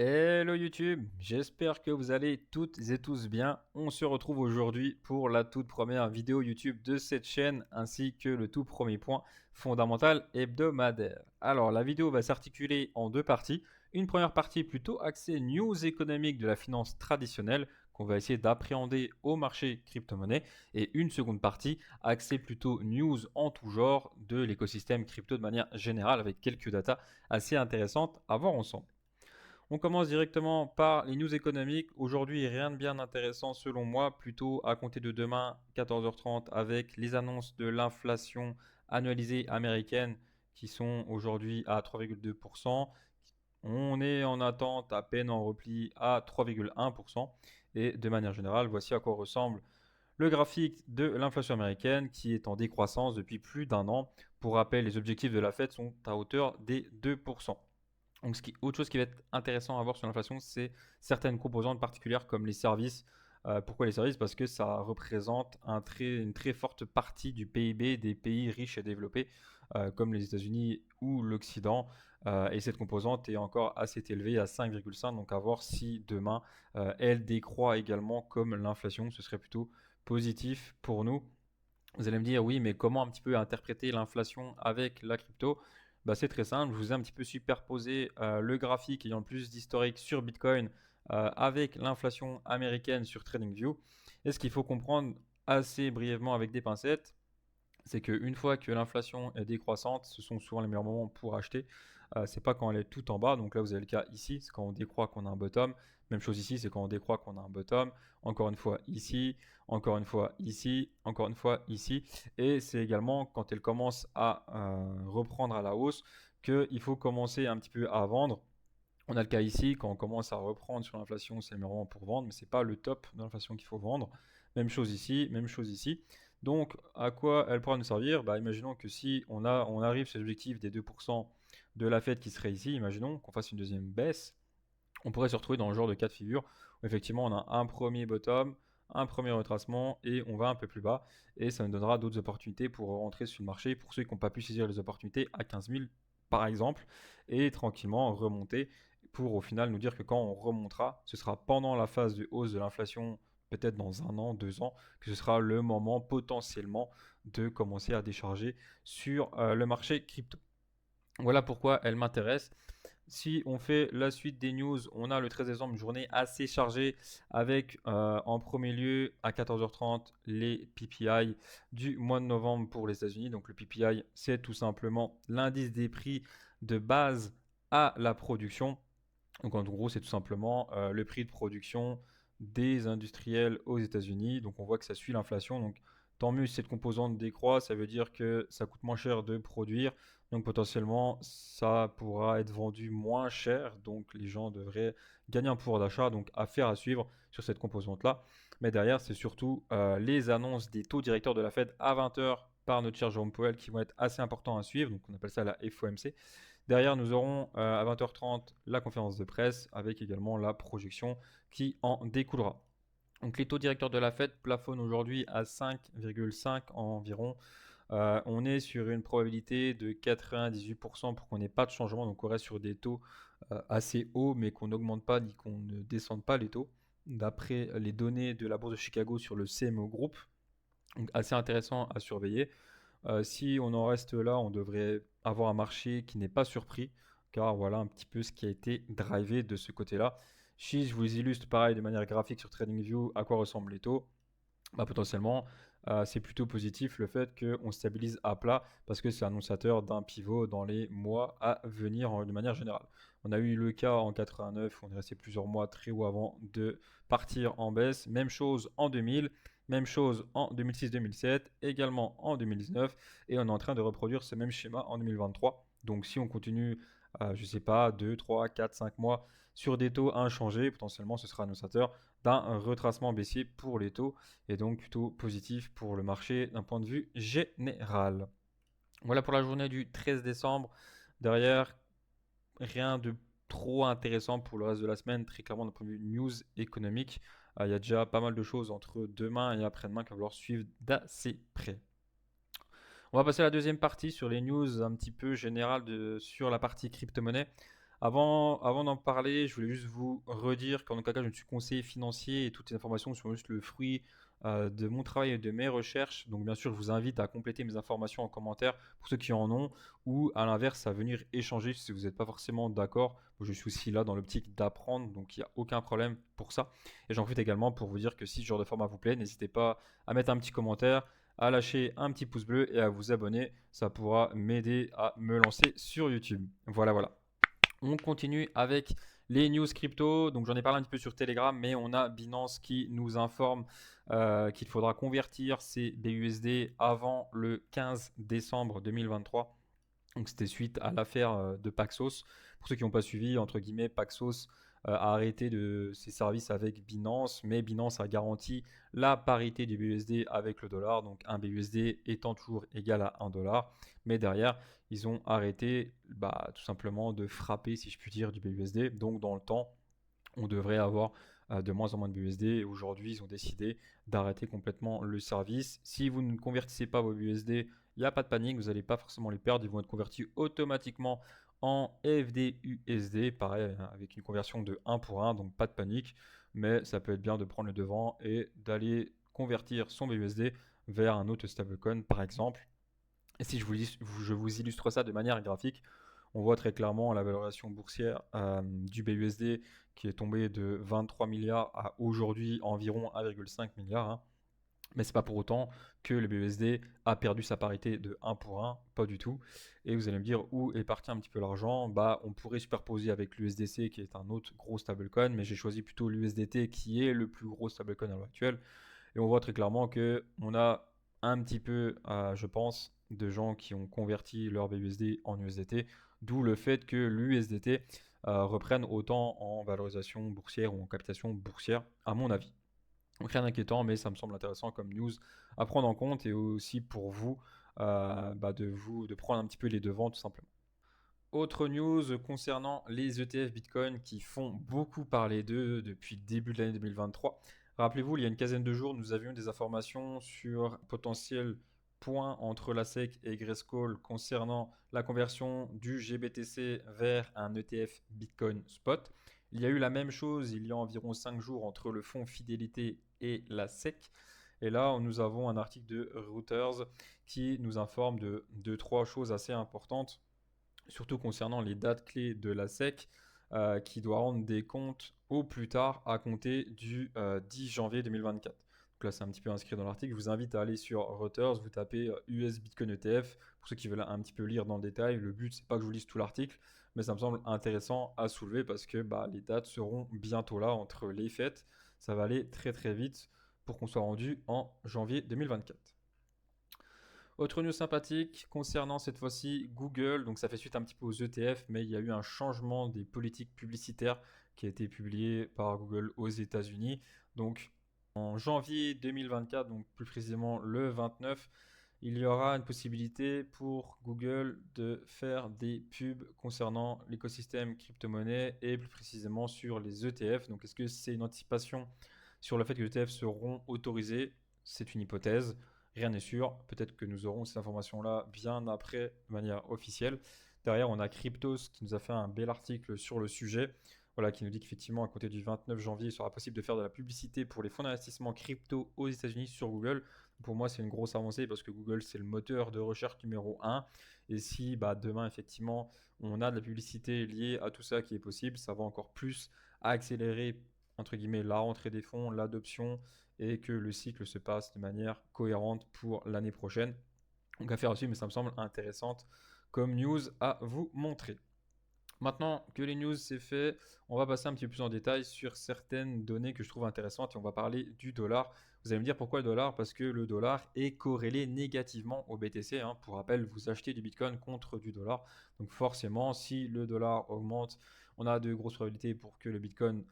Hello YouTube, j'espère que vous allez toutes et tous bien. On se retrouve aujourd'hui pour la toute première vidéo YouTube de cette chaîne ainsi que le tout premier point fondamental hebdomadaire. Alors la vidéo va s'articuler en deux parties. Une première partie plutôt axée news économique de la finance traditionnelle qu'on va essayer d'appréhender au marché crypto-monnaie et une seconde partie axée plutôt news en tout genre de l'écosystème crypto de manière générale avec quelques datas assez intéressantes à voir ensemble. On commence directement par les news économiques. Aujourd'hui, rien de bien intéressant selon moi, plutôt à compter de demain 14h30 avec les annonces de l'inflation annualisée américaine qui sont aujourd'hui à 3,2%. On est en attente à peine en repli à 3,1%. Et de manière générale, voici à quoi ressemble le graphique de l'inflation américaine qui est en décroissance depuis plus d'un an. Pour rappel, les objectifs de la Fed sont à hauteur des 2%. Donc, autre chose qui va être intéressant à voir sur l'inflation, c'est certaines composantes particulières comme les services. Pourquoi les services? Parce que ça représente une très forte partie du PIB des pays riches et développés, comme les États-Unis ou l'Occident. Et cette composante est encore assez élevée à 5,5. Donc, à voir si demain elle décroît également comme l'inflation. Ce serait plutôt positif pour nous. Vous allez me dire, oui, mais comment un petit peu interpréter l'inflation avec la crypto? Bah, c'est très simple, je vous ai un petit peu superposé le graphique ayant le plus d'historique sur Bitcoin avec l'inflation américaine sur TradingView. Et ce qu'il faut comprendre assez brièvement avec des pincettes, c'est qu'une fois que l'inflation est décroissante, ce sont souvent les meilleurs moments pour acheter. C'est pas quand elle est tout en bas. Donc là, vous avez le cas ici, c'est quand on décroît qu'on a un bottom. Même chose ici, c'est quand on décroît qu'on a un bottom. Encore une fois ici, encore une fois ici, encore une fois ici. Et c'est également quand elle commence à reprendre à la hausse qu'il faut commencer un petit peu à vendre. On a le cas ici, quand on commence à reprendre sur l'inflation, c'est le meilleur moment pour vendre, mais ce n'est pas le top de l'inflation qu'il faut vendre. Même chose ici, même chose ici. Donc, à quoi elle pourra nous servir? Bah, imaginons que si on arrive sur l'objectif des 2% de la Fed qui serait ici, imaginons qu'on fasse une deuxième baisse, on pourrait se retrouver dans le genre de cas de figure où effectivement on a un premier bottom, un premier retracement et on va un peu plus bas. Et ça nous donnera d'autres opportunités pour rentrer sur le marché pour ceux qui n'ont pas pu saisir les opportunités à 15 000 par exemple et tranquillement remonter pour au final nous dire que quand on remontera, ce sera pendant la phase de hausse de l'inflation, peut-être dans un an, 2 ans, que ce sera le moment potentiellement de commencer à décharger sur le marché crypto. Voilà pourquoi elle m'intéresse. Si on fait la suite des news, on a le 13 décembre, une journée assez chargée avec en premier lieu à 14h30 les PPI du mois de novembre pour les États-Unis. Donc le PPI, c'est tout simplement l'indice des prix de base à la production. Donc en gros, c'est tout simplement le prix de production des industriels aux États-Unis. Donc on voit que ça suit l'inflation. Donc tant mieux si cette composante décroît, ça veut dire que ça coûte moins cher de produire. Donc potentiellement, ça pourra être vendu moins cher. Donc les gens devraient gagner un pouvoir d'achat. Donc affaire à suivre sur cette composante-là. Mais derrière, c'est surtout les annonces des taux directeurs de la Fed à 20h par notre cher Jerome Powell qui vont être assez importants à suivre. Donc on appelle ça la FOMC. Derrière, nous aurons à 20h30 la conférence de presse avec également la projection qui en découlera. Donc les taux directeurs de la Fed plafonnent aujourd'hui à 5,5 environ. On est sur une probabilité de 98% pour qu'on n'ait pas de changement. Donc on reste sur des taux assez hauts mais qu'on n'augmente pas ni qu'on ne descende pas les taux. D'après les données de la bourse de Chicago sur le CMO Group. Donc assez intéressant à surveiller. Si on en reste là, on devrait avoir un marché qui n'est pas surpris, car voilà un petit peu ce qui a été drivé de ce côté-là. Si je vous illustre pareil de manière graphique sur TradingView à quoi ressemblent les taux, bah, potentiellement c'est plutôt positif le fait qu'on stabilise à plat parce que c'est annonciateur d'un pivot dans les mois à venir de manière générale. On a eu le cas en 89 où on est resté plusieurs mois très haut avant de partir en baisse. Même chose en 2000, même chose en 2006-2007, également en 2019 et on est en train de reproduire ce même schéma en 2023. Donc si on continue, je ne sais pas, 2, 3, 4, 5 mois sur des taux inchangés, potentiellement ce sera annonciateur d'un retracement baissier pour les taux et donc plutôt positif pour le marché d'un point de vue général. Voilà pour la journée du 13 décembre. Derrière, rien de trop intéressant pour le reste de la semaine, très clairement d'un point de vue news économique. Il y a déjà pas mal de choses entre demain et après-demain qu'il va falloir suivre d'assez près. On va passer à la deuxième partie sur les news un petit peu générales sur la partie crypto-monnaie Avant d'en parler, je voulais juste vous redire qu'en aucun cas je ne suis conseiller financier et toutes les informations sont juste le fruit de mon travail et de mes recherches. Donc bien sûr, je vous invite à compléter mes informations en commentaire pour ceux qui en ont ou à l'inverse à venir échanger si vous n'êtes pas forcément d'accord. Je suis aussi là dans l'optique d'apprendre, donc il n'y a aucun problème pour ça. Et j'en profite également pour vous dire que si ce genre de format vous plaît, n'hésitez pas à mettre un petit commentaire, à lâcher un petit pouce bleu et à vous abonner. Ça pourra m'aider à me lancer sur YouTube. Voilà, voilà. On continue avec les news crypto. Donc j'en ai parlé un petit peu sur Telegram, mais on a Binance qui nous informe qu'il faudra convertir ces BUSD avant le 15 décembre 2023. Donc c'était suite à l'affaire de Paxos. Pour ceux qui n'ont pas suivi, entre guillemets, Paxos a arrêté de ses services avec Binance, mais Binance a garanti la parité du BUSD avec le dollar, donc un BUSD étant toujours égal à 1 dollar. Mais derrière, ils ont arrêté tout simplement de frapper, si je puis dire, du BUSD. Donc dans le temps, on devrait avoir de moins en moins de BUSD. Et aujourd'hui, ils ont décidé d'arrêter complètement le service. Si vous ne convertissez pas vos BUSD, il n'y a pas de panique, vous n'allez pas forcément les perdre. Ils vont être convertis automatiquement en FDUSD, pareil, avec une conversion de 1 pour 1, donc pas de panique. Mais ça peut être bien de prendre le devant et d'aller convertir son BUSD vers un autre stablecoin, par exemple. Et si je vous illustre ça de manière graphique, on voit très clairement la valorisation boursière du BUSD qui est tombée de 23 milliards à aujourd'hui environ 1,5 milliard. Hein. Mais ce n'est pas pour autant que le BUSD a perdu sa parité de 1 pour 1, pas du tout. Et vous allez me dire où est parti un petit peu l'argent. On pourrait superposer avec l'USDC qui est un autre gros stablecoin, mais j'ai choisi plutôt l'USDT qui est le plus gros stablecoin à l'heure actuelle. Et on voit très clairement qu'on a un petit peu, je pense, de gens qui ont converti leur BUSD en USDT, d'où le fait que l'USDT reprenne autant en valorisation boursière ou en captation boursière, à mon avis. Donc rien d'inquiétant, mais ça me semble intéressant comme news à prendre en compte et aussi pour vous, de prendre un petit peu les devants tout simplement. Autre news concernant les ETF Bitcoin qui font beaucoup parler d'eux depuis le début de l'année 2023. Rappelez-vous, il y a une quinzaine de jours, nous avions des informations sur potentiel point entre la SEC et Grayscale concernant la conversion du GBTC vers un ETF Bitcoin Spot. Il y a eu la même chose il y a environ 5 jours entre le fonds Fidélité et la SEC. Et là, nous avons un article de Reuters qui nous informe de trois choses assez importantes, surtout concernant les dates clés de la SEC, qui doit rendre des comptes au plus tard à compter du 10 janvier 2024. Donc là, c'est un petit peu inscrit dans l'article. Je vous invite à aller sur Reuters, vous tapez US Bitcoin ETF. Pour ceux qui veulent un petit peu lire dans le détail, le but, c'est pas que je vous lise tout l'article, mais ça me semble intéressant à soulever parce que les dates seront bientôt là entre les fêtes. Ça va aller très très vite pour qu'on soit rendu en janvier 2024. Autre news sympathique concernant cette fois-ci Google, donc ça fait suite un petit peu aux ETF, mais il y a eu un changement des politiques publicitaires qui a été publié par Google aux États-Unis. Donc en janvier 2024, donc plus précisément le 29, il y aura une possibilité pour Google de faire des pubs concernant l'écosystème crypto-monnaie et plus précisément sur les ETF. Donc est-ce que c'est une anticipation sur le fait que les ETF seront autorisés? C'est une hypothèse. Rien n'est sûr. Peut-être que nous aurons ces informations-là bien après de manière officielle. Derrière, on a Cryptos qui nous a fait un bel article sur le sujet. Voilà, qui nous dit qu'effectivement, à côté du 29 janvier, il sera possible de faire de la publicité pour les fonds d'investissement crypto aux États-Unis sur Google. Pour moi, c'est une grosse avancée parce que Google, c'est le moteur de recherche numéro 1. Et si demain, effectivement, on a de la publicité liée à tout ça qui est possible, ça va encore plus accélérer, entre guillemets, la rentrée des fonds, l'adoption et que le cycle se passe de manière cohérente pour l'année prochaine. Donc affaire à suivre, mais ça me semble intéressante comme news à vous montrer. Maintenant que les news c'est fait, on va passer un petit peu plus en détail sur certaines données que je trouve intéressantes et on va parler du dollar. Vous allez me dire pourquoi le dollar? Parce que le dollar est corrélé négativement au BTC. Hein. Pour rappel, vous achetez du Bitcoin contre du dollar. Donc forcément, si le dollar augmente, on a de grosses probabilités pour que le Bitcoin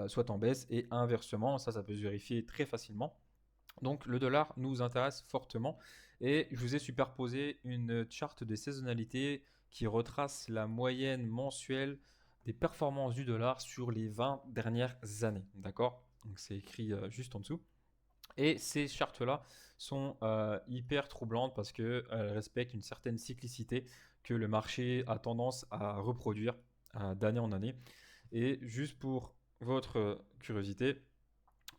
soit en baisse et inversement, ça peut se vérifier très facilement. Donc le dollar nous intéresse fortement et je vous ai superposé une charte de saisonnalité qui retrace la moyenne mensuelle des performances du dollar sur les 20 dernières années. D'accord? Donc c'est écrit juste en dessous. Et ces chartes-là sont hyper troublantes parce qu'elles respectent une certaine cyclicité que le marché a tendance à reproduire. d'année en année. Et juste pour votre curiosité,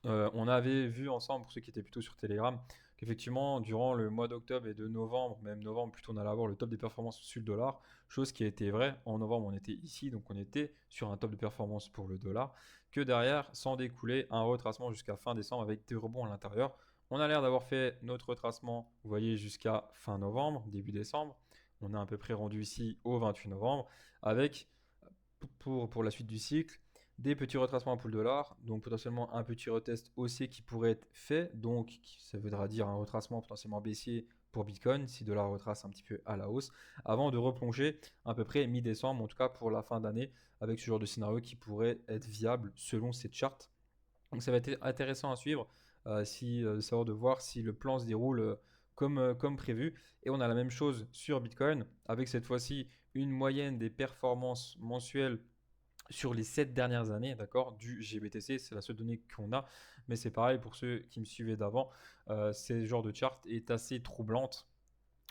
on avait vu ensemble, pour ceux qui étaient plutôt sur Telegram, qu'effectivement, durant le mois d'octobre et de novembre, même novembre, plutôt on allait avoir le top des performances sur le dollar, chose qui a été vraie. En novembre, on était ici, donc on était sur un top de performance pour le dollar, que derrière, sans découler, un retracement jusqu'à fin décembre avec des rebonds à l'intérieur. On a l'air d'avoir fait notre retracement, vous voyez, jusqu'à fin novembre, début décembre. On est à peu près rendu ici au 28 novembre, avec, pour la suite du cycle, des petits retracements pour le dollar, donc potentiellement un petit retest haussier qui pourrait être fait, donc ça voudra dire un retracement potentiellement baissier pour Bitcoin, si le dollar retrace un petit peu à la hausse, avant de replonger à peu près mi-décembre, en tout cas pour la fin d'année, avec ce genre de scénario qui pourrait être viable selon cette charte. Donc ça va être intéressant à suivre, savoir de voir si le plan se déroule comme prévu. Et on a la même chose sur Bitcoin, avec cette fois-ci une moyenne des performances mensuelles sur les 7 dernières années, d'accord, du GBTC, c'est la seule donnée qu'on a, mais c'est pareil pour ceux qui me suivaient d'avant, ce genre de chart est assez troublante.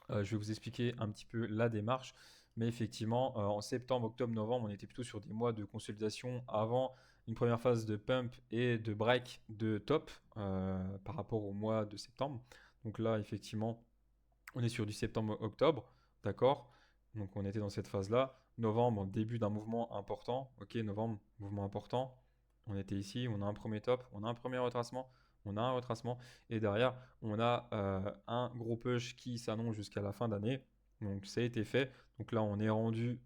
Je vais vous expliquer un petit peu la démarche, mais effectivement, en septembre, octobre, novembre, on était plutôt sur des mois de consolidation avant une première phase de pump et de break de top par rapport au mois de septembre. Donc là, effectivement, on est sur du septembre-octobre, d'accord? Donc on était dans cette phase-là. Novembre, début d'un mouvement important. Ok, novembre, mouvement important. On était ici, on a un premier top, on a un premier retracement, on a un retracement. Et derrière, on a un gros push qui s'annonce jusqu'à la fin d'année. Donc ça a été fait. Donc là, on est rendu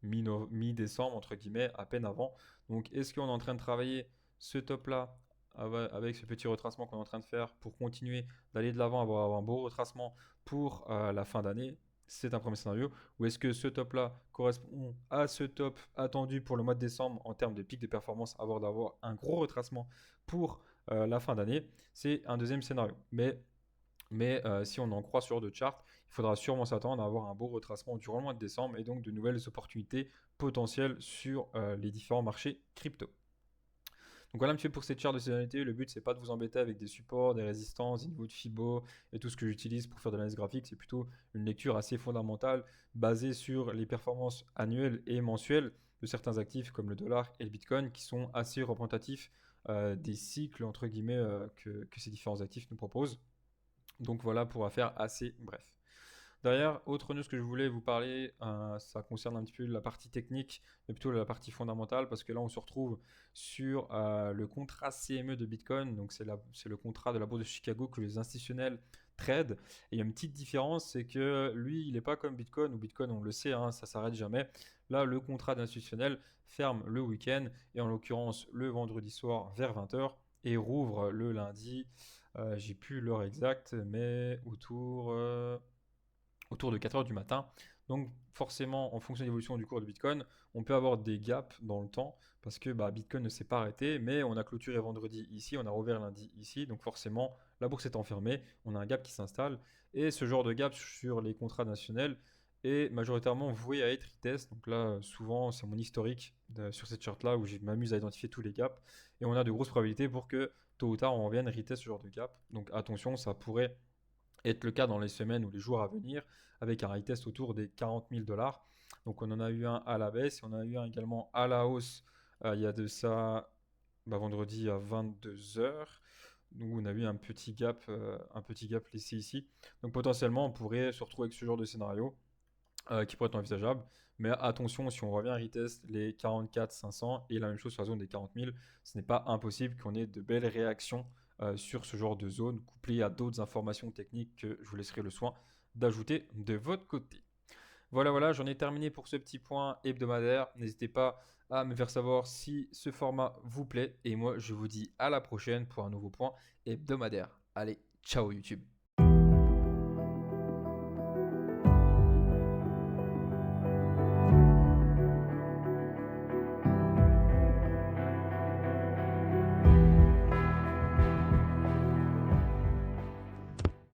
mi-décembre, entre guillemets, à peine avant. Donc est-ce qu'on est en train de travailler ce top-là avec ce petit retracement qu'on est en train de faire pour continuer d'aller de l'avant, avoir un beau retracement pour la fin d'année? C'est un premier scénario. Ou est-ce que ce top-là correspond à ce top attendu pour le mois de décembre en termes de pic de performance, d'avoir un gros retracement pour la fin d'année? C'est un deuxième scénario. Mais si on en croit sur de chart, il faudra sûrement s'attendre à avoir un beau retracement durant le mois de décembre et donc de nouvelles opportunités potentielles sur les différents marchés crypto. Donc voilà un petit peu pour cette charte de saisonnalité. Le but, c'est pas de vous embêter avec des supports, des résistances, des niveaux de Fibo et tout ce que j'utilise pour faire de l'analyse graphique. C'est plutôt une lecture assez fondamentale basée sur les performances annuelles et mensuelles de certains actifs comme le dollar et le Bitcoin qui sont assez représentatifs des cycles entre guillemets que ces différents actifs nous proposent. Donc voilà pour faire assez bref. Derrière, autre news que je voulais vous parler, ça concerne un petit peu la partie technique, mais plutôt la partie fondamentale, parce que là on se retrouve sur le contrat CME de Bitcoin, donc c'est le contrat de la bourse de Chicago que les institutionnels trade. Et il y a une petite différence, c'est que lui, il n'est pas comme Bitcoin, ou Bitcoin, on le sait, hein, ça s'arrête jamais. Là, le contrat d'institutionnel ferme le week-end, et en l'occurrence le vendredi soir vers 20h, et rouvre le lundi, j'ai plus l'heure exacte, mais autour de 4 heures du matin. Donc forcément, en fonction de l'évolution du cours de Bitcoin, on peut avoir des gaps dans le temps parce que Bitcoin ne s'est pas arrêté, mais on a clôturé vendredi ici, on a rouvert lundi ici, donc forcément, la bourse est enfermée, on a un gap qui s'installe, et ce genre de gap sur les contrats nationaux est majoritairement voué à être retest. Donc là, souvent, c'est mon historique sur cette charte-là où je m'amuse à identifier tous les gaps, et on a de grosses probabilités pour que tôt ou tard, on revienne retest ce genre de gap. Donc attention, ça pourrait être le cas dans les semaines ou les jours à venir, avec un retest autour des 40 000 $. Donc on en a eu un à la baisse, et on en a eu un également à la hausse il y a de ça vendredi à 22h. Donc on a eu un petit gap laissé ici. Donc potentiellement on pourrait se retrouver avec ce genre de scénario qui pourrait être envisageable. Mais attention, si on revient à retest les 44 500 et la même chose sur la zone des 40 000, ce n'est pas impossible qu'on ait de belles réactions sur ce genre de zone, couplées à d'autres informations techniques que je vous laisserai le soin d'ajouter de votre côté. Voilà, j'en ai terminé pour ce petit point hebdomadaire. N'hésitez pas à me faire savoir si ce format vous plaît. Et moi, je vous dis à la prochaine pour un nouveau point hebdomadaire. Allez, ciao YouTube.